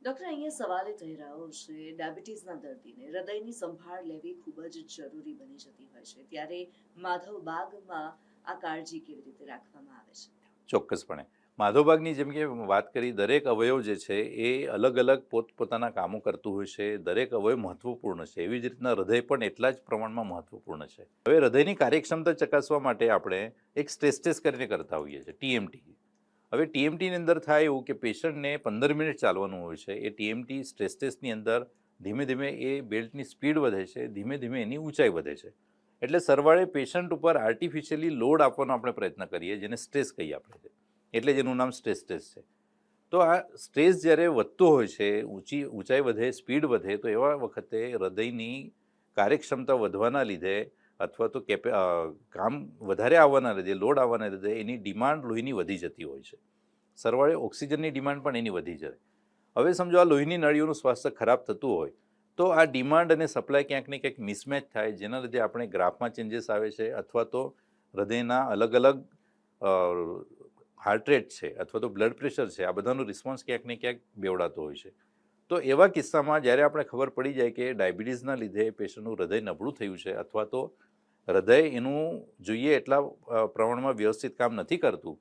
Doctor, અહીંયા સવાલ એ થઈ રહ્યો છે, ડાયાબિટીસના દર્દીને હૃદયની સંભાળ લેવી ખૂબ જ જરૂરી બની જતી હોય છે, ત્યારે માધવ બાગમાં આ કાળજી કેવી રીતે રાખવામાં આવે છે? ચોક્કસપણે. માધવબાગની જેમ કે વાત કરી, દરેક અવયવ જે છે એ અલગ અલગ પોતપોતાના કામો કરતું હોય છે. દરેક અવયવ મહત્વપૂર્ણ છે. એવી જ રીતના હૃદય પણ એટલા જ પ્રમાણમાં મહત્વપૂર્ણ છે. હવે હૃદયની કાર્યક્ષમતા ચકાસવા માટે આપણે એક સ્ટ્રેસ ટેસ્ટ કરીને કરતા હોઈએ છીએ, ટીએમટી. હવે ટીએમટીની અંદર થાય એવું કે પેશન્ટને 15 મિનિટ ચાલવાનું હોય છે. એ ટીએમટી સ્ટ્રેસ ટેસ્ટની અંદર ધીમે ધીમે એ બેલ્ટની સ્પીડ વધે છે, ધીમે ધીમે એની ઊંચાઈ વધે છે. એટલે સરવાળે પેશન્ટ ઉપર આર્ટિફિશિયલી લોડ આપવાનો આપણે પ્રયત્ન કરીએ, જેને સ્ટ્રેસ કહીએ આપણે, એટલે જ એનું નામ સ્ટ્રેસ ટેસ્ટ છે. તો આ સ્ટ્રેસ જ્યારે વધતો હોય છે, ઊંચાઈ વધે, સ્પીડ વધે, તો એવા વખતે હૃદયની કાર્યક્ષમતા વધવાના લીધે અથવા તો કામ વધારે આવવાના લીધે, લોડ આવવાના લીધે એની ડિમાન્ડ લોહીની વધી જતી હોય છે. સરવાળે ઓક્સિજનની ડિમાન્ડ પણ એની વધી જાય. હવે સમજો આ લોહીની નળીઓનું સ્વાસ્થ્ય ખરાબ થતું હોય, તો આ ડિમાન્ડ અને સપ્લાય ક્યાંક ને ક્યાંક મિસમેચ થાય, જેના લીધે આપણે ગ્રાફમાં ચેન્જીસ આવે છે, અથવા તો હૃદયના અલગ અલગ હાર્ટ રેટ છે અથવા તો બ્લડ પ્રેશર છે, આ બધાનો રિસ્પોન્સ ક્યાંક ને ક્યાંક બેવડાતો હોય છે. તો એવા કિસ્સામાં જ્યારે આપણે ખબર પડી જાય કે ડાયાબિટીસના લીધે પેશન્ટનું હૃદય નબળું થયું છે, અથવા તો હૃદય એનું જોઈએ એટલા પ્રમાણમાં વ્યવસ્થિત કામ નથી કરતું,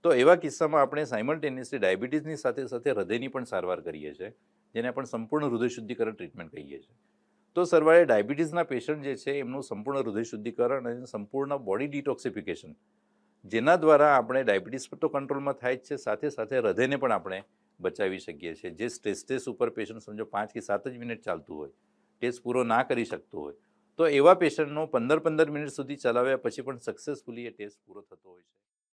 તો એવા કિસ્સામાં આપણે સાયમલ્ટેનિયસલી ડાયાબિટીસની સાથે સાથે હૃદયની પણ સારવાર કરીએ છીએ, જેને આપણે સંપૂર્ણ હૃદય શુદ્ધિકરણ ટ્રીટમેન્ટ કહીએ છીએ. તો સરવાળે ડાયાબિટીસના પેશન્ટ જે છે એમનું સંપૂર્ણ હૃદય શુદ્ધિકરણ અને સંપૂર્ણ બોડી ડિટોક્સિફિકેશન, જેના દ્વારા આપણે ડાયાબિટીસ તો કંટ્રોલમાં થાય જ છે, સાથે સાથે હૃદયને પણ આપણે બચાવી શકીએ છીએ. જે ટેસ્ટ ઉપર પેશન્ટ સમજો 5 કે 7 જ મિનિટ ચાલતું હોય, ટેસ્ટ પૂરો ના કરી શકતું હોય, તો એવા પેશન્ટનો 15-15 મિનિટ સુધી ચલાવ્યા પછી પણ સક્સેસફુલી એ ટેસ્ટ પૂરો થતો હોય છે.